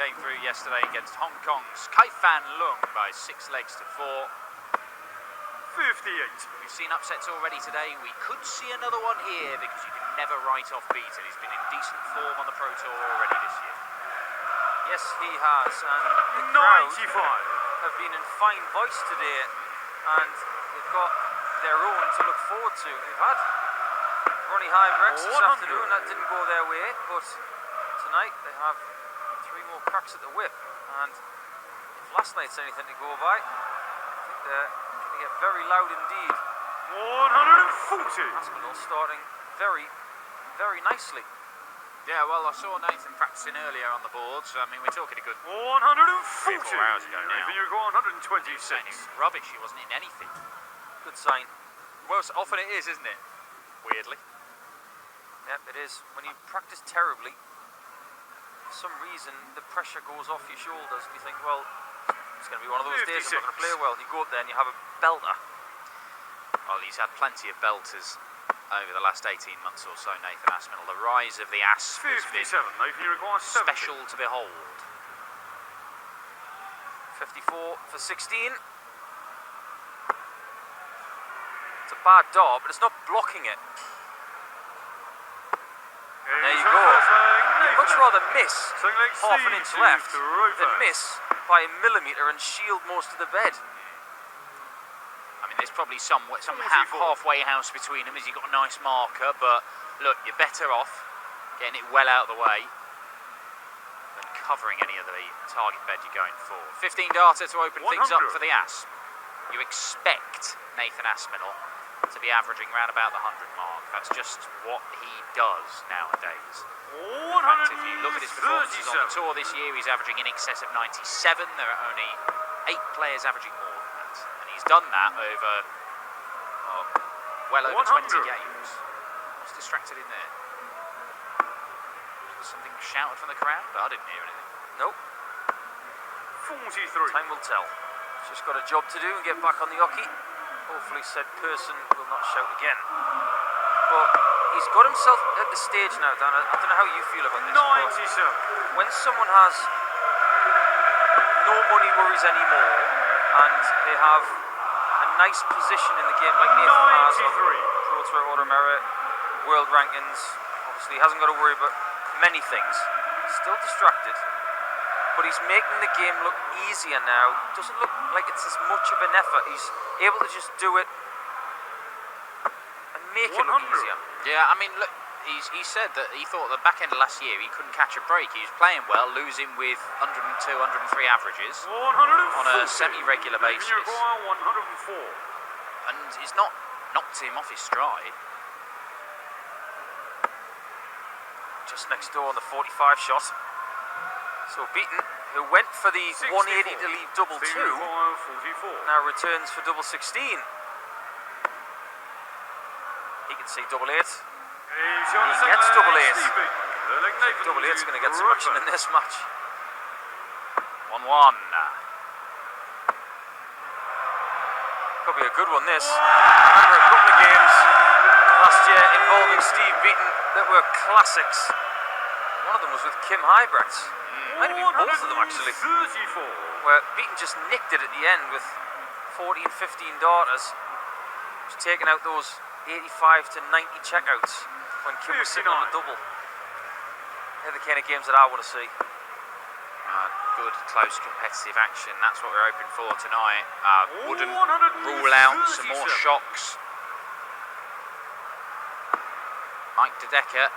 came through yesterday against Hong Kong's Kai Fan Lung by 6 legs to 4. 58. We've seen upsets already today. We could see another one here because you can never write off Beaton. He's been in decent form on the Pro Tour already this year. Yes, he has. And the crowd 95. have been in fine voice today, and they've got their own to look forward to. They've had Ronnie Hybrex this 100. afternoon. That didn't go their way, but tonight they have 3 more cracks at the whip. And if last night's anything to go by, I think they're going to get very loud indeed. 140. Aspinall starting very, very nicely. Yeah, well, I saw Nathan practicing earlier on the boards. I mean, we're talking a good 140. 3 or 4 hours ago now. Nathan, you're going 126. Saying he was rubbish. He wasn't in anything. Good sign. Well, often it is, isn't it? Weirdly. Yep, it is. When you practice terribly, for some reason the pressure goes off your shoulders and you think, well, it's going to be one of those days I'm not going to play well. You go up there and you have a belter. Well, he's had plenty of belters over the last 18 months or so, Nathan Aspinall. The rise of the Asp has been 57. Nathan, you require 70. special to behold. 54 for 16. It's a bad dart, but it's not blocking it. There you go. I'd much rather miss half an inch left than miss by a millimetre and shield most of the bed. I mean, there's probably some halfway house between them as you've got a nice marker, but look, you're better off getting it well out of the way than covering any of the target bed you're going for. 15 darter to open things up for the Asp. You expect Nathan Aspinall to be averaging around about the 100 mark. That's just what he does nowadays. In fact, if you look at his performances on the tour this year, he's averaging in excess of 97. There are only 8 players averaging more than that. And he's done that over, well over 20 games. What's distracted in there? Was something shouted from the crowd? But I didn't hear anything. Nope. 43. Time will tell. Just got a job to do and get back on the hockey. Hopefully said person will not shout again. But he's got himself at the stage now, Dan. I don't know how you feel about this. 97. When someone has no money worries anymore and they have a nice position in the game like Nathan has on Pro Tour Order Merit, World Rankings, obviously he hasn't got to worry about many things. Still distracted, but he's making the game look easier now. Doesn't look like it's as much of an effort. He's able to just do it and make it look easier. Yeah, I mean, look, he said that he thought at the back end of last year he couldn't catch a break. He was playing well, losing with 102, 103 averages on a semi-regular basis. 104. And it's not knocked him off his stride. Just next door on the 45 shot. So Beaton, who went for the 180 to leave double 2, now returns for double 16. He can see double 8. He gets double 8. Double 8's going to get some action in this match. 1-1. Could be a good one, this. I remember a couple of games last year involving Steve Beaton that were classics. One of them was with Kim Hybrex. Might have been both of them, actually. Where Beaton just nicked it at the end with 14, 15 darters. Just taking out those 85 to 90 checkouts when Kim was sitting on a double. They're the kind of games that I want to see. Good, close, competitive action. That's what we're hoping for tonight. Wouldn't rule out some more shocks. Mike De Decker,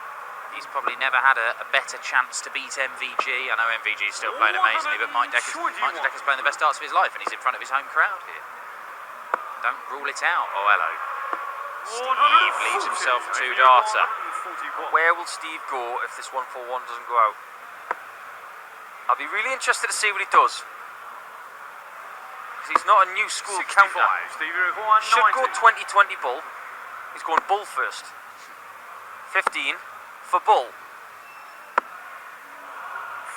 he's probably never had a better chance to beat MVG. I know MVG is still playing amazingly, but Mike De Decker's playing the best darts of his life, and he's in front of his home crowd here. Don't rule it out. Oh, hello. Steve leaves himself a 2-darter. Where will Steve go if this 1-4-1 doesn't go out? I'll be really interested to see what he does. Because he's not a new school counter. Should go 20-20 bull. He's going bull first. 15 for bull.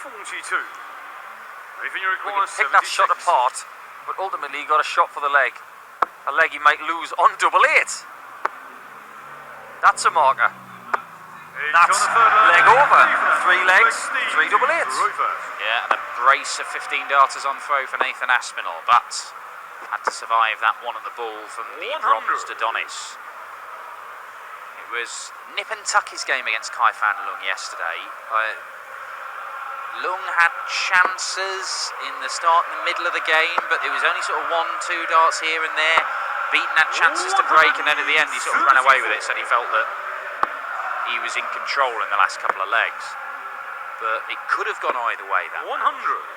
42. We can pick that shot apart, but ultimately he got a shot for the leg. A leg he might lose on double 8. That's a marker. That's leg over. 3 legs, 3 double eights. Yeah, and a brace of 15 darters on throw for Nathan Aspinall, but had to survive that one at the ball from the bronze Adonis. It was nip and tuck his game against Kai Fan Lung yesterday. Lung had chances in the start and the middle of the game, but it was only sort of 1-2 darts here and there. Beaton had chances to break, and then at the end he sort of ran away with it, so he felt that he was in control in the last couple of legs. But it could have gone either way, that 100.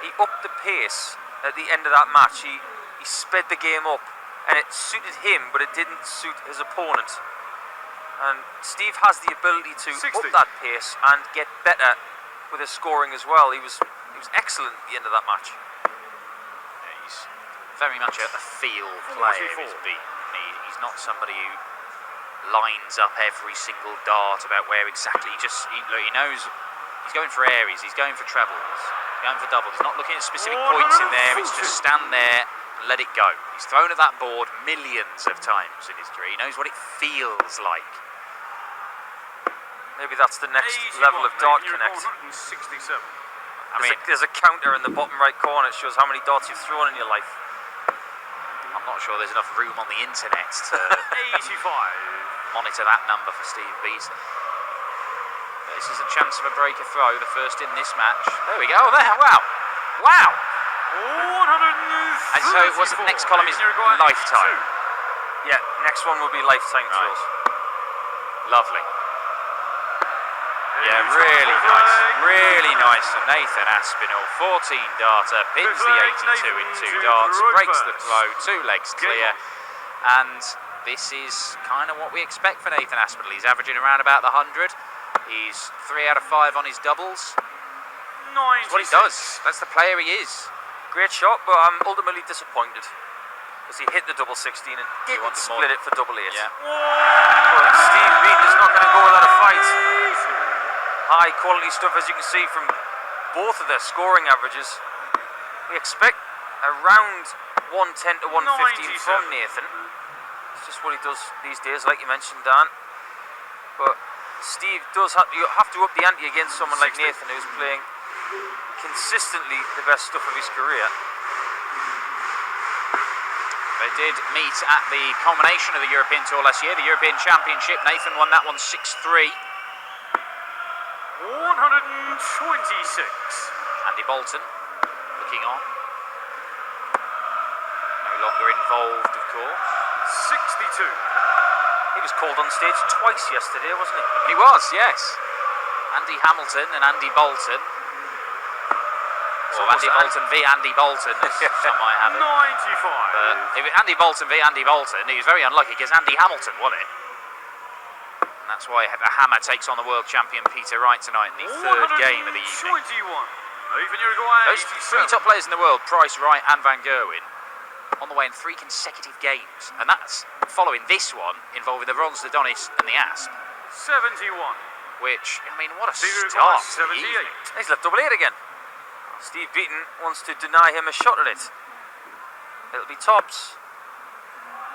He upped the pace at the end of that match. He sped the game up, and it suited him, but it didn't suit his opponent. And Steve has the ability to 60. up that pace and get better with his scoring as well. He was excellent at the end of that match. Yeah, he's very much a field player, is Beaton. He's not somebody who lines up every single dart about where exactly. He knows he's going for areas, he's going for trebles, he's going for doubles. He's not looking at specific points in there. It's just stand there and let it go. He's thrown at that board millions of times in his career. He knows what it feels like. Maybe that's the next level of dart connect. 167. There's a counter in the bottom right corner. It shows how many darts you've thrown in your life. I'm not sure there's enough room on the internet to 85. monitor that number for Steve Beaton. But this is a chance of a breaker throw, the first in this match. There we go. There, wow. Wow. 134. And so what's the next column is lifetime. Yeah, next one will be lifetime throws. Lovely. Yeah, really nice. Really nice from Nathan Aspinall. 14 darter, pins the 82 in 2 darts, breaks the throw, 2 legs clear. And this is kind of what we expect for Nathan Aspinall. He's averaging around about the 100. He's 3 out of 5 on his doubles. That's what he does. That's the player he is. Great shot, but I'm ultimately disappointed. Because he hit the double 16 and didn't split it for double 8. Yeah. But Steve Beaton is not going to go without a fight. High quality stuff, as you can see from both of their scoring averages. We expect around 110 to 115 from Nathan. It's just what he does these days, like you mentioned, Dan. But Steve does have to up the ante against someone like Nathan, who's playing consistently the best stuff of his career. They did meet at the culmination of the European Tour last year, the European Championship. Nathan won that one 6-3. 126. Andy Bolton looking on. No longer involved, of course. 62. He was called on stage twice yesterday, wasn't he? He was, yes. Andy Hamilton and Andy Bolton. Or Andy Bolton v Andy Bolton, as some might have it. 95. If Andy Bolton v Andy Bolton, he was very unlucky because Andy Hamilton won it. And that's why the Hammer takes on the world champion Peter Wright tonight in the third game of the evening. 21. Those 3 top players in the world, Price, Wright and Van Gerwen, on the way in 3 consecutive games. And that's following this one involving the bronze, the Adonis and the Asp. 71. Which, I mean, what a Steve start. requires 78. He's left double 8 again. Steve Beaton wants to deny him a shot at it. It'll be tops.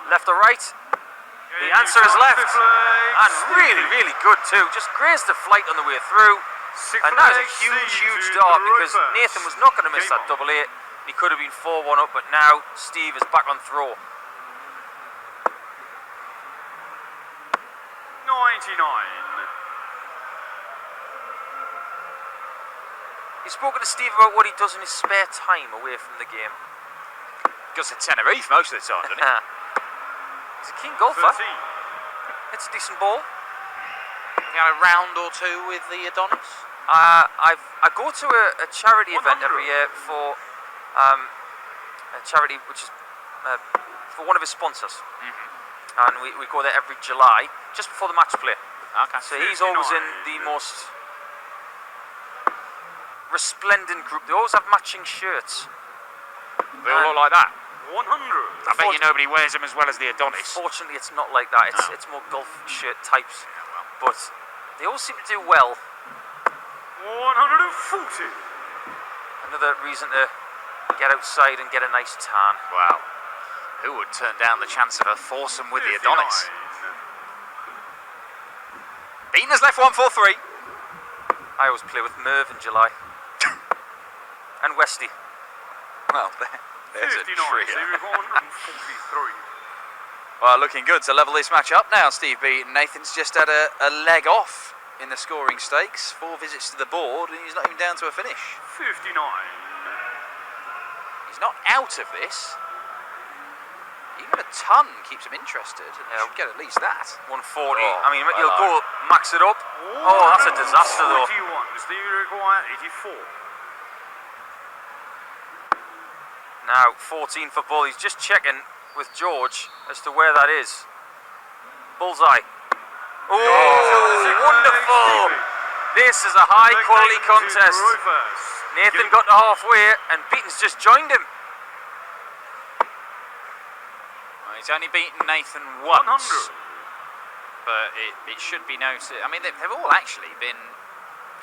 Left or right? The answer is left. And really, really good too. Just grazed the flight on the way through. And that is a huge, huge dart because Nathan was not going to miss that double 8. He could have been 4-1 up, but now Steve is back on throw. 99. You've spoken to Steve about what he does in his spare time away from the game. Goes to Tenerife most of the time, doesn't he? He's a keen golfer. 13. It's a decent ball. He had a round or 2 with the Adonis. I go to a charity event 100. every year for a charity which is for one of his sponsors. And we go there every July, just before the match play. Okay. So he's always in the most resplendent group. They always have matching shirts. They all look like that. 100. I bet you nobody wears them as well as the Adonis. Fortunately, it's not like that. It's more golf shirt types. But they all seem to do well. 140. Another reason to get outside and get a nice tan. Wow. Who would turn down the chance of a foursome with the Adonis? Beaton has left 1-4-3. I always play with Merv in July. And Westy. Well, there's a 59, trio. Series 143. Well, looking good to level this match up now, Steve Beaton. Nathan's just had a leg off in the scoring stakes. 4 visits to the board, and he's not even down to a finish. 59. He's not out of this. Even a ton keeps him interested. And Yeah. should get at least that. 140. Oh, I mean, well, he'll go max it up. Oh, that's a disaster though. 41, Stevie require 84. Now, 14 for Bull. He's just checking with George as to where that is. Bullseye. Oh, wonderful! This is a high quality contest. Nathan got to halfway and Beaton's just joined him. Well, he's only beaten Nathan once. 100. But it should be noted. I mean, they've all actually been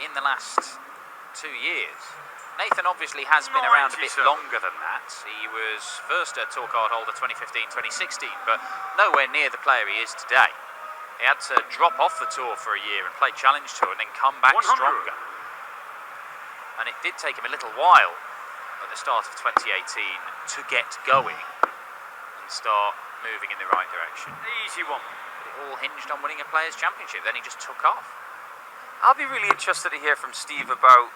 in the last 2 years. Nathan obviously has been around a bit 97. longer than that. He was first a tour card holder 2015-2016, but nowhere near the player he is today. He had to drop off the tour for a year and play Challenge Tour and then come back 100. stronger. And it did take him a little while at the start of 2018 to get going and start moving in the right direction. 81. But it all hinged on winning a Players' Championship. Then he just took off. I'll be really interested to hear from Steve about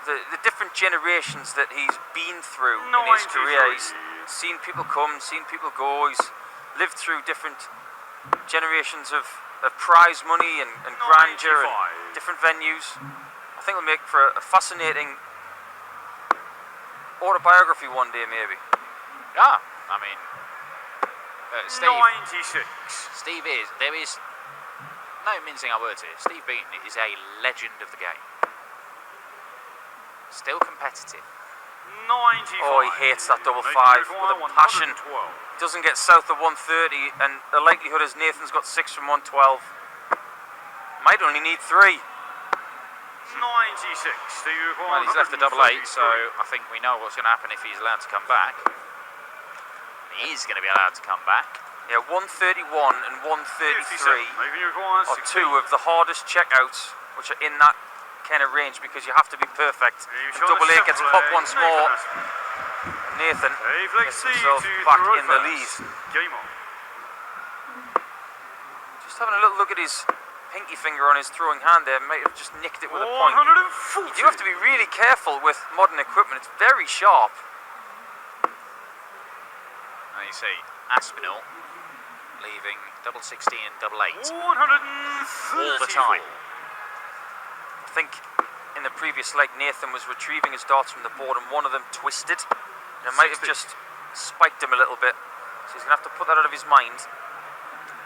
the different generations that he's been through in his 93. career. He's seen people come, seen people go. He's lived through different generations of prize money and grandeur and 95. different venues. I think it'll make for a fascinating autobiography one day, maybe. Yeah, I mean, Steve. 96. There is no mincing our words here. Steve Beaton is a legend of the game. Still competitive. 95. Oh, he hates that double Nathan five require with a passion. 112. Doesn't get south of 130, and the likelihood is Nathan's got 6 from 112. Might only need 3. 96. Stevie require Well, he's left the double 8, so 133. I think we know what's going to happen if he's allowed to come back. He is going to be allowed to come back. Yeah, 131 and 133 Nathan require are 16. 2 of the hardest checkouts, which are in that kind of range because you have to be perfect. He The shot double a 8 gets separate popped play. once more. Nathan Aspinall. Nathan Hey, flex gets C himself to back the in the reverse. lead. Game on. Just having a little look at his pinky finger on his throwing hand there, might have just nicked it with a point. 140. You do have to be really careful with modern equipment, it's very sharp. Now you see Aspinall leaving double 60 and double 8 134. all the time. I think in the previous leg Nathan was retrieving his darts from the board and one of them twisted. And it might have 60. just spiked him a little bit. So he's going to have to put that out of his mind.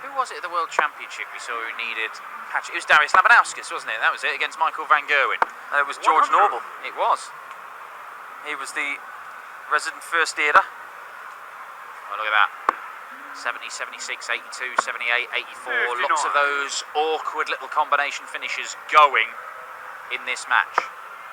Who was it at the World Championship we saw who needed patch? It was Darius Labanauskas, wasn't it? That was it, against Michael Van Gerwen. And it was George 100. Noble. It was. He was the resident first aider. Oh, look at that. 70, 76, 82, 78, 84. 59. Lots of those awkward little combination finishes going in this match.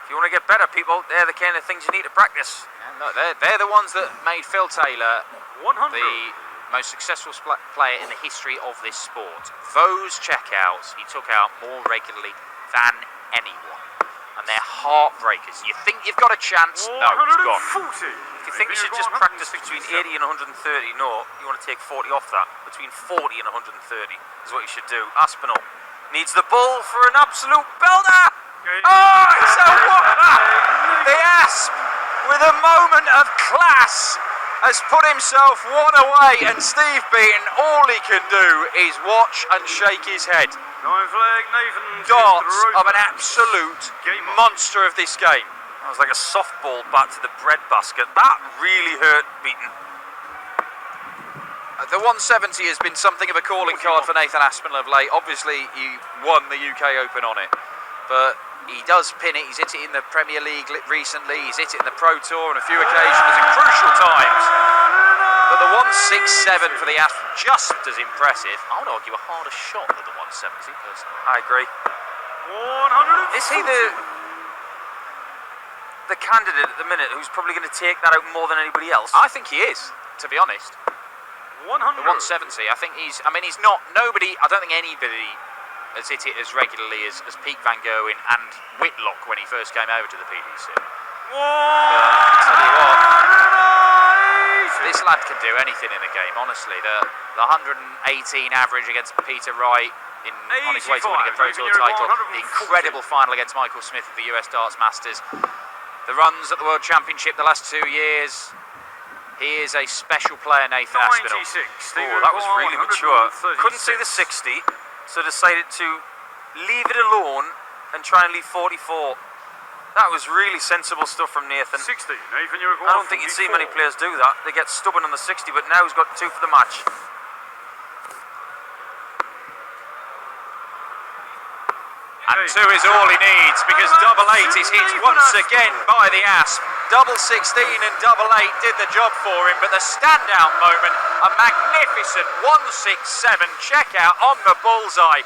If you want to get better, people, they're the kind of things you need to practice. And look, they're the ones that made Phil Taylor 100. the most successful player in the history of this sport. Those checkouts he took out more regularly than anyone. And they're heartbreakers. You think you've got a chance? No, it's gone. 140. If you think you should just practice between 80 and 130, no, you want to take 40 off that. Between 40 and 130 is what you should do. Aspinall needs the ball for an absolute belter. Oh, it's a whopper! The Asp, with a moment of class, has put himself one away, and Steve Beaton, all he can do is watch and shake his head. Nine flag, Nathan. Darts of an absolute monster of this game. That was like a softball bat to the bread basket. That really hurt Beaton. The 170 has been something of a calling card for Nathan Aspinall of late. Obviously, he won the UK Open on it, but he does pin it. He's hit it in the Premier League recently. He's hit it in the Pro Tour on a few occasions in crucial times. But the 167 for the Asp, just as impressive. I would argue a harder shot than the 170, personally. I agree. 140. Is he the candidate at the minute who's probably going to take that out more than anybody else? I think he is, to be honest. 100. The 170, I think he's not, nobody, I don't think anybody has hit it as regularly as Pete Van Gerwen and Whitlock when he first came over to the PDC. I'll tell you what, this lad can do anything in the game, honestly. The 118 average against Peter Wright on his way to winning a Pro Tour title, the incredible final against Michael Smith at the US Darts Masters, the runs at the World Championship the last 2 years. He is a special player, Nathan Aspinall. Oh, that was really mature. Couldn't see the 60, so decided to leave it alone and try and leave 44. That was really sensible stuff from Nathan. 60. Nathan, you're I don't think you'd see many players do that. They get stubborn on the 60, but now he's got 2 for the match. And 2 is all he needs, because double 8 is hit once again by the Asp. Double 16 and double 8 did the job for him, but the standout moment, a magnificent 167 check out on the bullseye.